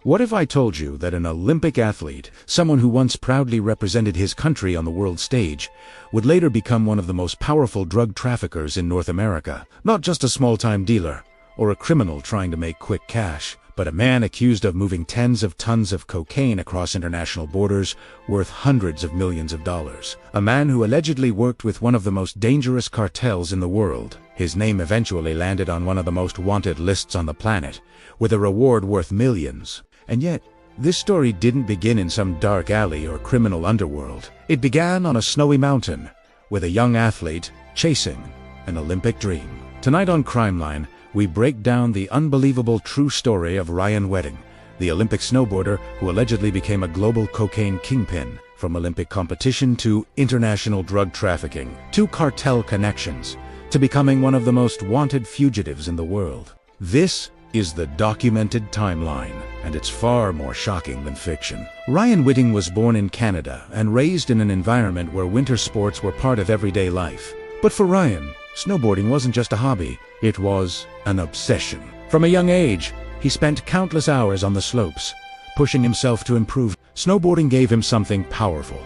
What if I told you that an Olympic athlete, someone who once proudly represented his country on the world stage, would later become one of the most powerful drug traffickers in North America? Not just a small-time dealer or a criminal trying to make quick cash, but a man accused of moving tens of tons of cocaine across international borders worth hundreds of millions of dollars. A man who allegedly worked with one of the most dangerous cartels in the world. His name eventually landed on one of the most wanted lists on the planet, with a reward worth millions. And yet, this story didn't begin in some dark alley or criminal underworld. It began on a snowy mountain, with a young athlete chasing an Olympic dream. Tonight on Crime Line, we break down the unbelievable true story of Ryan Wedding, the Olympic snowboarder who allegedly became a global cocaine kingpin. From Olympic competition to international drug trafficking, to cartel connections, to becoming one of the most wanted fugitives in the world. This is the documented timeline, and it's far more shocking than fiction. Ryan Wedding was born in Canada and raised in an environment where winter sports were part of everyday life. But for Ryan, snowboarding wasn't just a hobby, it was an obsession. From a young age, he spent countless hours on the slopes, pushing himself to improve. Snowboarding gave him something powerful,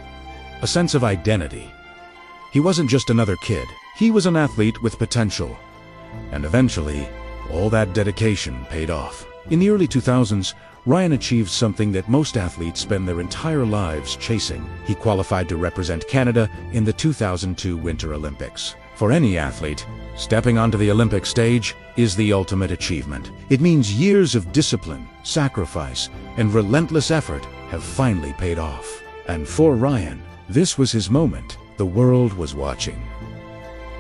a sense of identity. He wasn't just another kid, he was an athlete with potential. And eventually, all that dedication paid off. In the early 2000s, Ryan achieved something that most athletes spend their entire lives chasing. He qualified to represent Canada in the 2002 Winter Olympics. For any athlete, stepping onto the Olympic stage is the ultimate achievement. It means years of discipline, sacrifice, and relentless effort have finally paid off. And for Ryan, this was his moment. The world was watching.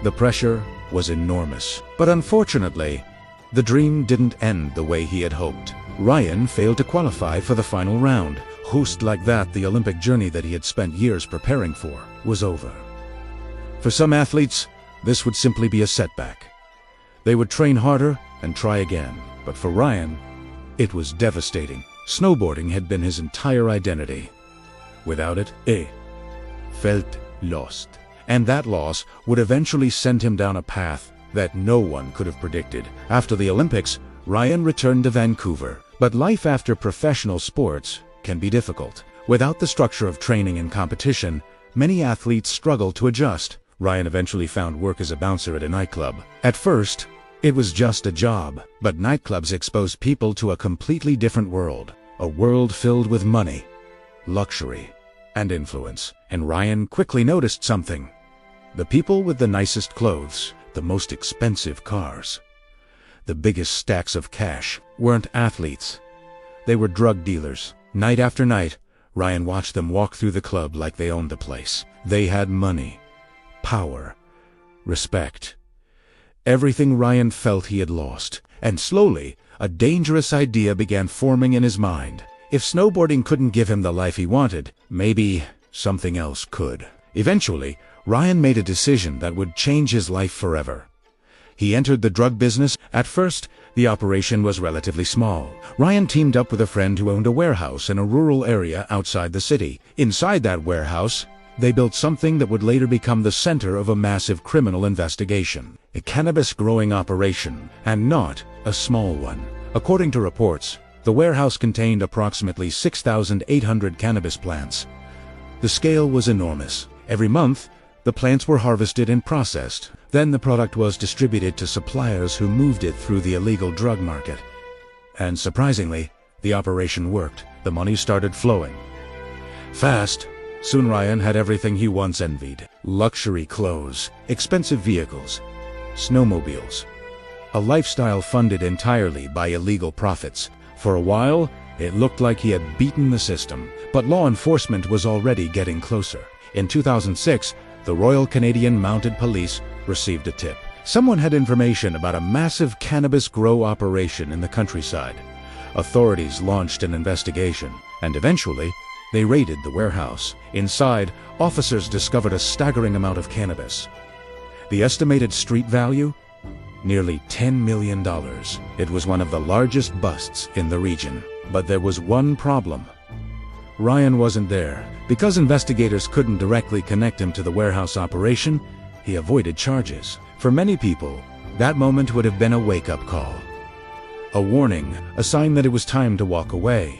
The pressure was enormous. But unfortunately, the dream didn't end the way he had hoped. Ryan failed to qualify for the final round. Just like that, the Olympic journey that he had spent years preparing for was over. For some athletes, this would simply be a setback. They would train harder and try again. But for Ryan, it was devastating. Snowboarding had been his entire identity. Without it, he felt lost. And that loss would eventually send him down a path that no one could have predicted. After the Olympics, Ryan returned to Vancouver. But life after professional sports can be difficult. Without the structure of training and competition, many athletes struggle to adjust. Ryan eventually found work as a bouncer at a nightclub. At first, it was just a job, but nightclubs expose people to a completely different world. A world filled with money, luxury, and influence. And Ryan quickly noticed something. The people with the nicest clothes, the most expensive cars, the biggest stacks of cash weren't athletes. They were drug dealers. Night after night, Ryan watched them walk through the club like they owned the place. They had money, power, respect. Everything Ryan felt he had lost. And slowly, a dangerous idea began forming in his mind. If snowboarding couldn't give him the life he wanted, maybe something else could. Eventually, Ryan made a decision that would change his life forever. He entered the drug business. At first, the operation was relatively small. Ryan teamed up with a friend who owned a warehouse in a rural area outside the city. Inside that warehouse, they built something that would later become the center of a massive criminal investigation. A cannabis growing operation, and not a small one. According to reports, the warehouse contained approximately 6,800 cannabis plants. The scale was enormous. Every month, the plants were harvested and processed. Then the product was distributed to suppliers who moved it through the illegal drug market. And surprisingly, the operation worked. The money started flowing fast. Soon Ryan had everything he once envied. Luxury clothes, expensive vehicles, snowmobiles. A lifestyle funded entirely by illegal profits. For a while, it looked like he had beaten the system, but law enforcement was already getting closer. In 2006, the Royal Canadian Mounted Police received a tip. Someone had information about a massive cannabis grow operation in the countryside. Authorities launched an investigation, and eventually, they raided the warehouse. Inside, officers discovered a staggering amount of cannabis. The estimated street value? Nearly $10 million. It was one of the largest busts in the region. But there was one problem. Ryan wasn't there. Because investigators couldn't directly connect him to the warehouse operation, he avoided charges. For many people, that moment would have been a wake-up call. A warning, a sign that it was time to walk away.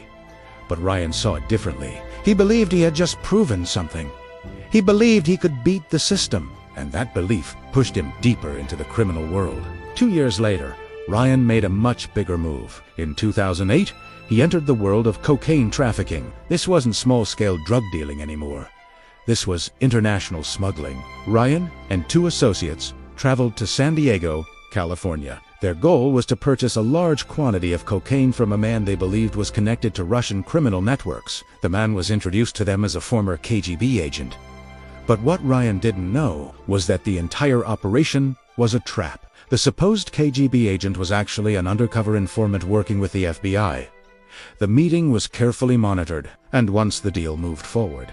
But Ryan saw it differently. He believed he had just proven something. He believed he could beat the system, and that belief pushed him deeper into the criminal world. 2 years later, Ryan made a much bigger move. In 2008, he entered the world of cocaine trafficking. This wasn't small-scale drug dealing anymore. This was international smuggling. Ryan and 2 associates traveled to San Diego, California. Their goal was to purchase a large quantity of cocaine from a man they believed was connected to Russian criminal networks. The man was introduced to them as a former KGB agent. But what Ryan didn't know was that the entire operation was a trap. The supposed KGB agent was actually an undercover informant working with the FBI. The meeting was carefully monitored, and once the deal moved forward,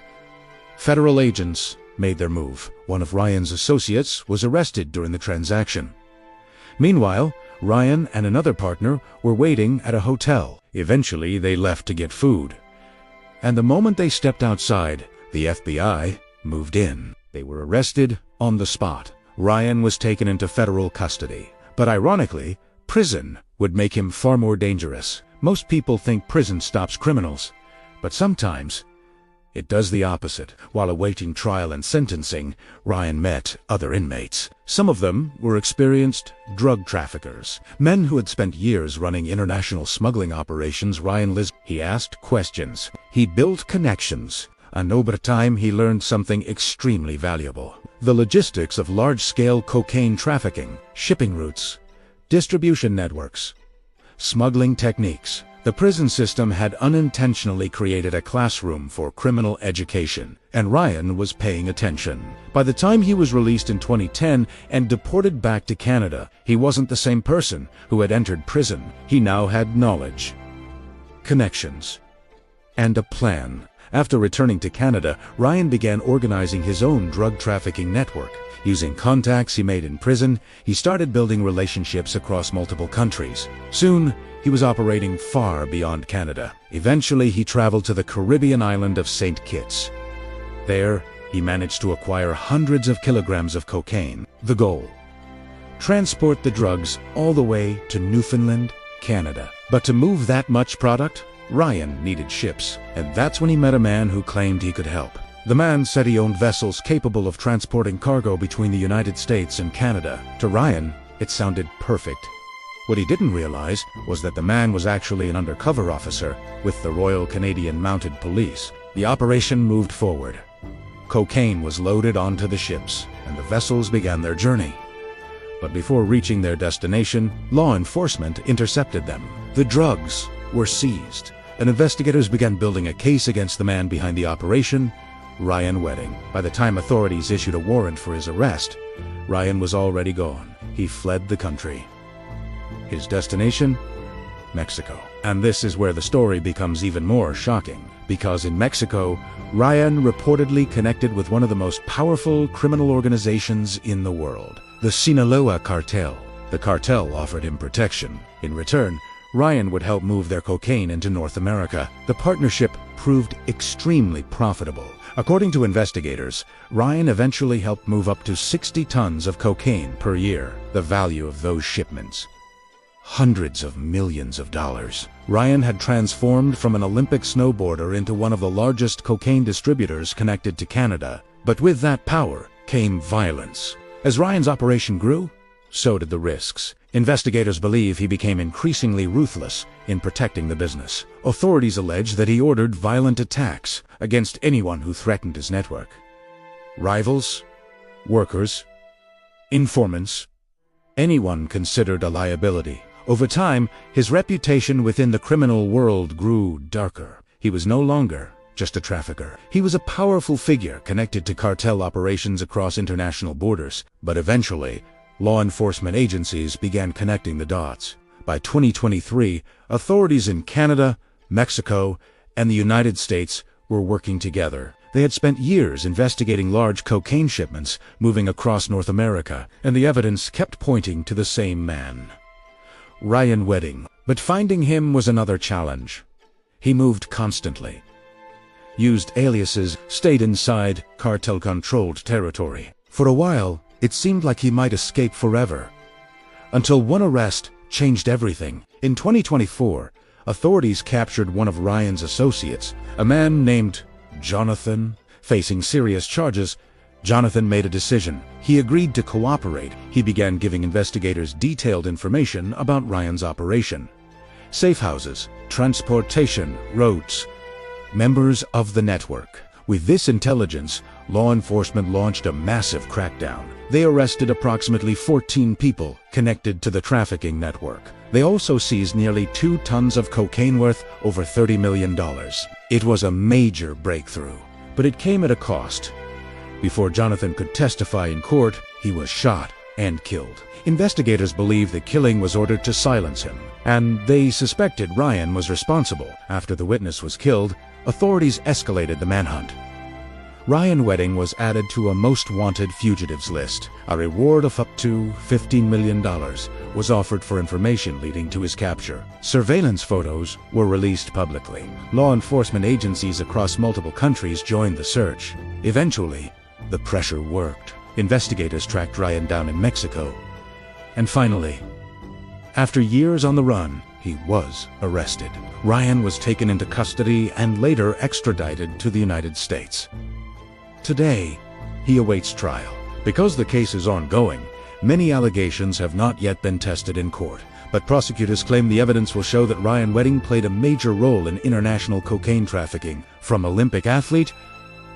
federal agents made their move. One of Ryan's associates was arrested during the transaction. Meanwhile, Ryan and another partner were waiting at a hotel. Eventually, they left to get food. And the moment they stepped outside, the FBI moved in. They were arrested on the spot. Ryan was taken into federal custody. But ironically, prison would make him far more dangerous. Most people think prison stops criminals, but sometimes it does the opposite. While awaiting trial and sentencing, Ryan met other inmates. Some of them were experienced drug traffickers, men who had spent years running international smuggling operations. He asked questions. He built connections. And over time, he learned something extremely valuable: the logistics of large-scale cocaine trafficking, shipping routes, distribution networks, smuggling techniques. The prison system had unintentionally created a classroom for criminal education, and Ryan was paying attention. By the time he was released in 2010 and deported back to Canada, he wasn't the same person who had entered prison. He now had knowledge, connections, and a plan. After returning to Canada, Ryan began organizing his own drug trafficking network. Using contacts he made in prison, he started building relationships across multiple countries. Soon, he was operating far beyond Canada. Eventually, he traveled to the Caribbean island of St. Kitts. There, he managed to acquire hundreds of kilograms of cocaine. The goal: transport the drugs all the way to Newfoundland, Canada. But to move that much product, Ryan needed ships, and that's when he met a man who claimed he could help. The man said he owned vessels capable of transporting cargo between the United States and Canada. To Ryan, it sounded perfect. What he didn't realize was that the man was actually an undercover officer with the Royal Canadian Mounted Police. The operation moved forward. Cocaine was loaded onto the ships, and the vessels began their journey. But before reaching their destination, law enforcement intercepted them. The drugs were seized, and investigators began building a case against the man behind the operation, Ryan Wedding. By the time authorities issued a warrant for his arrest, Ryan was already gone. He fled the country. His destination? Mexico. And this is where the story becomes even more shocking, because in Mexico, Ryan reportedly connected with one of the most powerful criminal organizations in the world, the Sinaloa Cartel. The cartel offered him protection. In return, Ryan would help move their cocaine into North America. The partnership proved extremely profitable. According to investigators, Ryan eventually helped move up to 60 tons of cocaine per year. The value of those shipments: hundreds of millions of dollars. Ryan had transformed from an Olympic snowboarder into one of the largest cocaine distributors connected to Canada. But with that power came violence. As Ryan's operation grew, so did the risks. Investigators believe he became increasingly ruthless in protecting the business. Authorities allege that he ordered violent attacks against anyone who threatened his network. Rivals, workers, informants, anyone considered a liability. Over time, his reputation within the criminal world grew darker. He was no longer just a trafficker. He was a powerful figure connected to cartel operations across international borders. But eventually, law enforcement agencies began connecting the dots. By 2023, authorities in Canada, Mexico, and the United States were working together. They had spent years investigating large cocaine shipments moving across North America, and the evidence kept pointing to the same man, Ryan Wedding. But finding him was another challenge. He moved constantly, used aliases, stayed inside cartel-controlled territory. For a while, it seemed like he might escape forever, until one arrest changed everything. In 2024, authorities captured one of Ryan's associates, a man named Jonathan. Facing serious charges, Jonathan made a decision. He agreed to cooperate. He began giving investigators detailed information about Ryan's operation. Safe houses, transportation, routes, members of the network. With this intelligence, law enforcement launched a massive crackdown. They arrested approximately 14 people connected to the trafficking network. They also seized nearly 2 tons of cocaine worth over $30 million. It was a major breakthrough, but it came at a cost. Before Jonathan could testify in court, he was shot and killed. Investigators believe the killing was ordered to silence him, and they suspected Ryan was responsible. After the witness was killed, authorities escalated the manhunt. Ryan Wedding was added to a most wanted fugitives list. A reward of up to $15 million was offered for information leading to his capture. Surveillance photos were released publicly. Law enforcement agencies across multiple countries joined the search. Eventually, the pressure worked. Investigators tracked Ryan down in Mexico. And finally, after years on the run, he was arrested. Ryan was taken into custody and later extradited to the United States. Today, he awaits trial. Because the case is ongoing, many allegations have not yet been tested in court, but prosecutors claim the evidence will show that Ryan Wedding played a major role in international cocaine trafficking, from Olympic athlete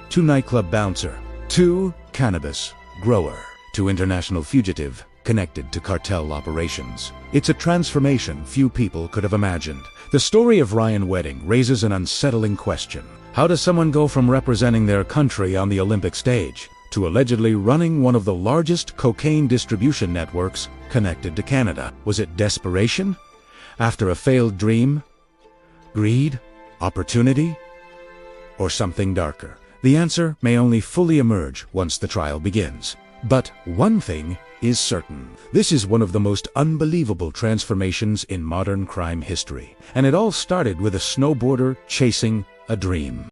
to nightclub bouncer, to cannabis grower, to international fugitive connected to cartel operations. It's a transformation few people could have imagined. The story of Ryan Wedding raises an unsettling question. How does someone go from representing their country on the Olympic stage to allegedly running one of the largest cocaine distribution networks connected to Canada? Was it desperation? After a failed dream? Greed? Opportunity? Or something darker? The answer may only fully emerge once the trial begins. But one thing is certain. This is one of the most unbelievable transformations in modern crime history. And it all started with a snowboarder chasing a dream.